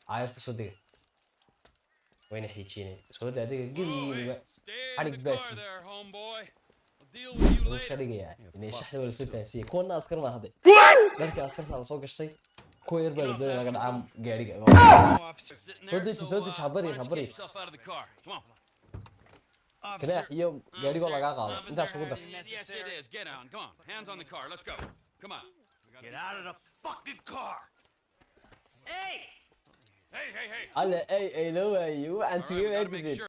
عارف صدق وين حيجيني صدق هذيك قبل حرق باتي بس كده يعني إن الشحن ولا ستة سي كنا أسكر ما هذا لكن أسكر على صوق شيء كوير بالدنيا لقد عام قاري صدق خبري كده يوم قاري ولا قاقع أنت أسكر ده Get out of the fucking car. Hey! على أي لو أيوه أنت يقدر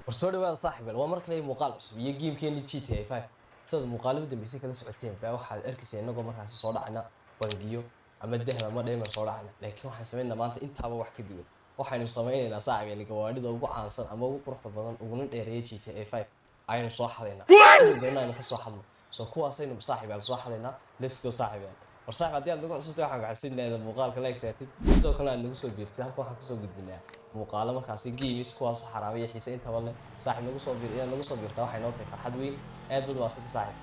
warsoodhi waa saaxiib waa markale muuqaal cusub iyo gamekeeni GTA 5 sida muuqaalada dambeysay kala socoteen baa waxaad arkaysaa inagoo markaas soo dhacna bangiyo ama dahab ama dheemar soo dhacna laakiin waxaan sameynaa maanta intaaba wax ka duwan waxaanu sameynaynaa saaxiib gawaadhida ugu caansan ama ugu quruxda badan uguna dheereeyay GTA 5 aynu soo xadeynaa doonayna ka soo xadno soo kuwaasaynu saaxiib aan soo xadeynaa let's go saaxiib warsaaq haddii aad nagu cusubtay waxaan gaxsin leedahay muuqaalka like saatid sidoo kale aad nagu soo biirtay halka waxaan kusoo gudbinaa muuqaalo markaasi games kuwaas xaraabay iyo xiise inta badan saaxiib nagu soo biir inaad nagu soo biirtaa waxay noo tahay farxad weyn aad bad waa saddex saaxiib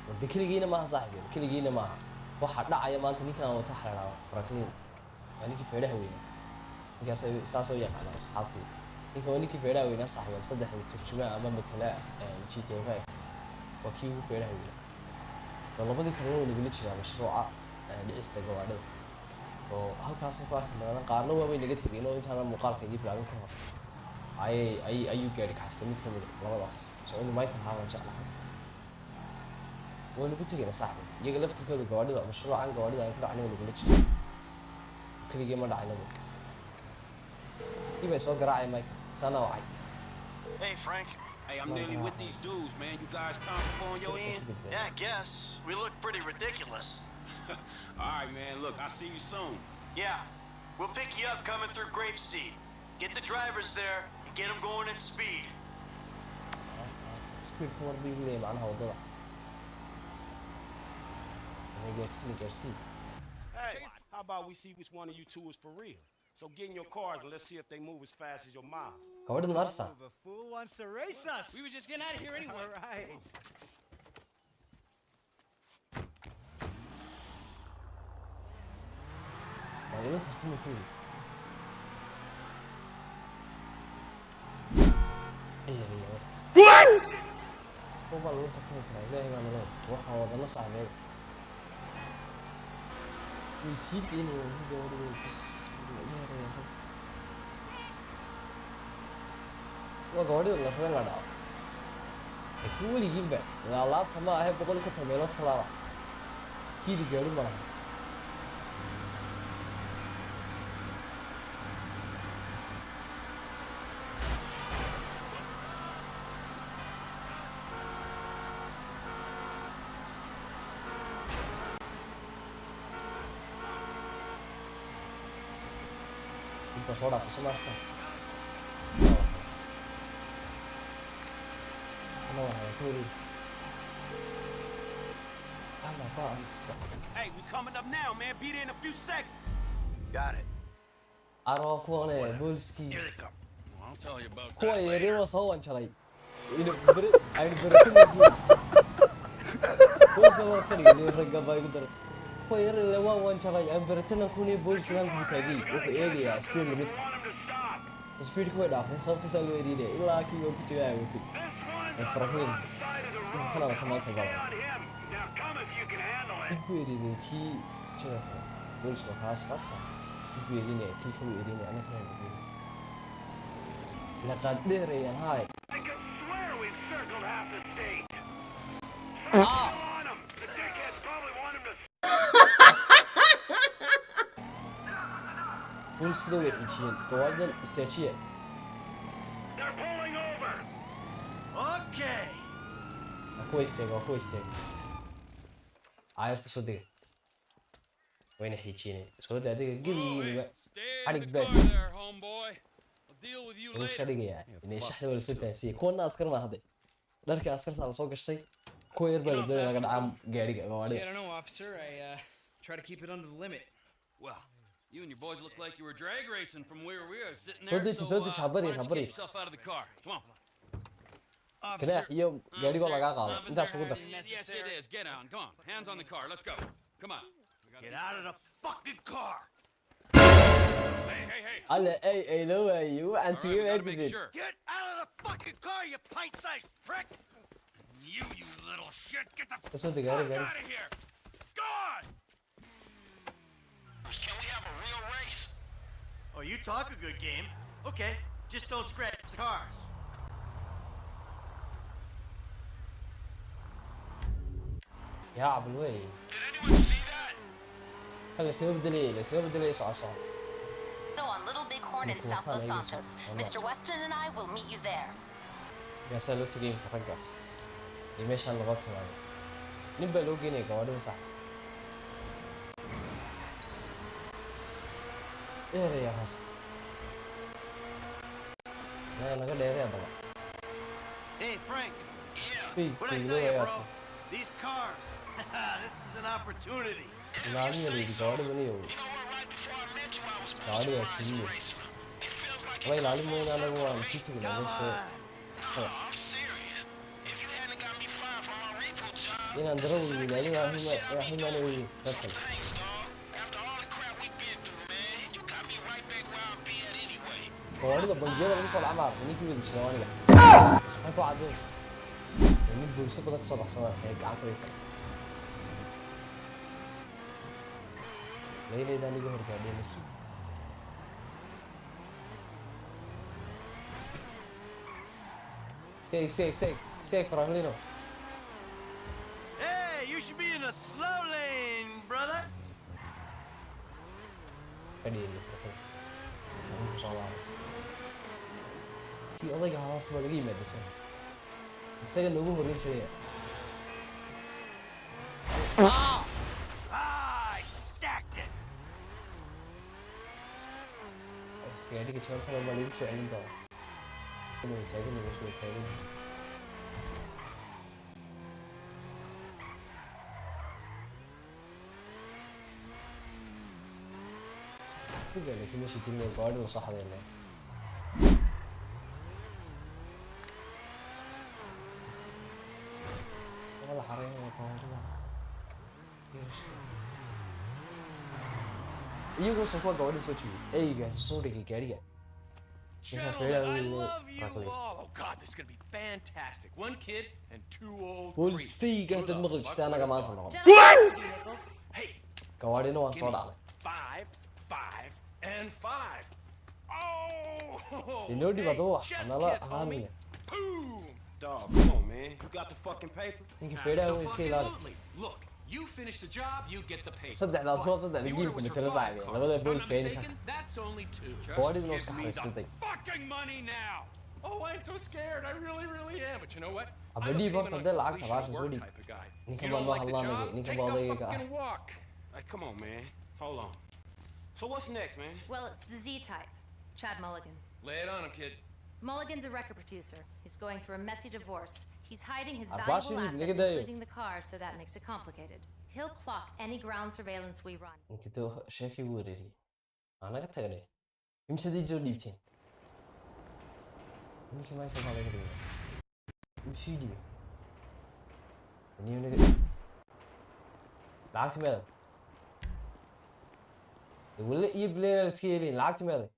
wada kaligiina maaha saaxiib kaligiina maaha waxa dhacaya maanta ninkan wata xaraabo Franklin ninkii feeraha weyn ninkaas saasoo yaqaan asxaabtii ninka ninkii feeraha weyn saaxiib saddex turjuma ama matala GTA 5 waa kii ugu feeraha weyn labadii kale oo lagu jiraa mashruuca dhicista gawaadhida oo halkaas soo faarkan qaarna waa way naga tageen oo intaana muuqaalka idin bilaabin ka hor ayuu gaari kaxsan mid kamid labadaas soo inuu Michael Haawan jeclahay wuu ku tagay saaxiib iyaga laftirkooda gawaadhida mashruucan gawaadhida ay ku dhacnay lagu jiraa kaliya ma dhacaynaba ibay soo garaacay Michael sana wacay Hey Frank. Hey, I'm nearly with these dudes, man. You guys comfortable on your end? Yeah, I guess. We look pretty ridiculous. All right, man. Look, I'll see you soon. Yeah. We'll pick you up coming through Grapeseed. Get the drivers there and get them going at speed. Speed كمان بيقول معناها وضع. أنا جالس Hey, how about we see which one of you two is for real? So get in your cars and let's see if they move as fast as your mom. كمان المرسى. The fool wants to race us. We were just getting out of here anyway. All right. ما يقدر تستمر فيه. هو ما يقدر تستمر فيه. لا ما له. وحنا وضعنا صعب. ويسيب إنه هو بس. وقاعد يقول لك وين قاعد هو اللي يجيب لا لا تما هي بقول لك تميلات خلاص كيدي قالوا ما انت صورة بس ما احسن Hey, we coming up now, man. Be there in a few seconds. Got it. أراكونه بولسكي. Here they come. I'll tell you about هو that. يريد صوان شلي. أنا بركني. هو صوان سري اللي رجع يقدر. هو يريد لوان شلي. أنا برتنا كوني بولسكي لان بتاعي. وفي يا ستيل لميت. سبيد كوي دافع. صوت سالو يريد. إلا كي يوم كتير عيوتي. فرقين. أنا ما تمام كذا. يقول يريد كي شنو؟ بولسكي خلاص خلاص. يقول يريد كي كم يريد أنا فاهم يريد. لقد دري هاي. I could swear we've circled half the state. On him. The dickheads probably want him to. بولسكي ده ويجين. قوادن استرشية. They're pulling over. Okay. كويس. عارف صدق. وين حيجيني؟ صدق هذيك قبل حرق باتي. بس كده يعني إن الشحن ولا ستة سي كنا أسكر ما هذا. لكن أسكر على صوق شيء كوير بالدنيا لقد عام قاري I don't know, officer. I try to keep it under the limit. Well, you and your boys look like you were drag racing from where we were sitting there. صدق Why don't you خبري. get yourself out of the car? Come on. كده يوم قاري ولا قاقع أنت Officer, أسكر ده. yes, it is. Get on. Come on. Hands on the car. Let's go. Come on. Get out of the fucking car. alla ay loo waayey All waxaan right, tagay we gotta make ergideen sure. Get out of the fucking car, you pint-sized prick! You little shit, get the kasoo deg gaari gaari out of here. God! Can we have a real race? Oh, you talk a good game. Okay, just don't scratch cars. yaa cabal wey Did anyone see that? kan layskaga bedelay soco soco On Little Bighorn in South Los Santos. Mr. Weston and I will meet you there. gaasaa loo tegay raggaas iyo meeshaan loo timaado nin baa loo geenaya gawaadhida sax dheeraya hoos naga dheeraya daba Hey, Frank, hey what I tell you, bro? These cars. This is an opportunity. ilaaliya layidhi gawaadhidan iyo You know what? Right before I met you, I was gawaadhida waa pushing keliya racing. It feels like aba ilaalin mayna anagu waan sii teginaa Come meesha on. No, I'm serious. If you hadn't got me fired from my repo job, inaan darawal ilaalin raximaana wey dadkan thanks, dog. After all the crap we've been through, man, you got me right back where I'll be at anyway. gawaadhida bangiyada lagu soo dhacmaa ninkii wada jira aniga isxay ku cadaysa nin booliso badan kasoo baxsanaa ee gacanta way kale layleyda aniga horgaadheenayso Stay, Franklino. Hey, you should be in a slow lane, brother. Fadhiya Franklin. Soo laabay. Kii odayga ahaa horta waa laga yimaadaysan. Isaga noogu horreyn jiray. I stacked it. Gaadhiga jawaabtana waa lagu soo celin doonaa. Inuu taagan yahay soo taagan. Kuga laakiin meesha kulmay gaadhiga soo xadeynay. Wala xareeyay gaadhiga. Iyagoo soo kuwa gaadhiga soo jibiyay. Eygaas soo dhigay gaadhiga. Gentlemen, I love you all. Oh God, this is gonna be fantastic. One kid and two old. Police creeps. fee Good dad luck. maqli jirta anaga maanta noqon. Gentlemen, Nichols. Hey, Gawaadhina waan give soo me dhacnay. 5, 5, and 5. Oh! Inoo dhibaato wax Chest nala kiss, homie. ahaanaya. Boom! Dog, come on, man. You got the fucking paper? Ninka feedhaha way iska ilaali. Absolutely. Look, you finish the job, you get the pay. Saddexdaas waa saddex geelka la kala saacay. Labada booliska If I'm ay not mistaken, that's only 2. gawaadhida noo Give sax me the haystay. fucking money now. Oh, I'm so scared. I really, really am. But you know what? Abba I'm a dhiib payment horta on hadday lacagta completion baasha soo work dhiib. type of guy. Ninkan You baa don't noo like the hadlaanaya. job? Ninkan Take baa the odayga ah. fucking walk. Hey, come on, man. Hold on. So what's next, man? Well, it's the Z-type. Chad Mulligan. Lay it on him, kid. Mulligan's a record producer. He's going through a messy divorce. He's hiding his Abba, valuable shili, assets, nigga dayo. including the car, so that makes it complicated. He'll clock any ground surveillance we run. Ninkii sheekii wuu wareeriyay. Anaga tagnay. Imsadii soo dhiibteen. Ninkii ma soo qaaday guriga. Imsii dhiibay. Niyo naga. Lacagti meeday. Wala iyo bleen iska yeelin lacagti meeday.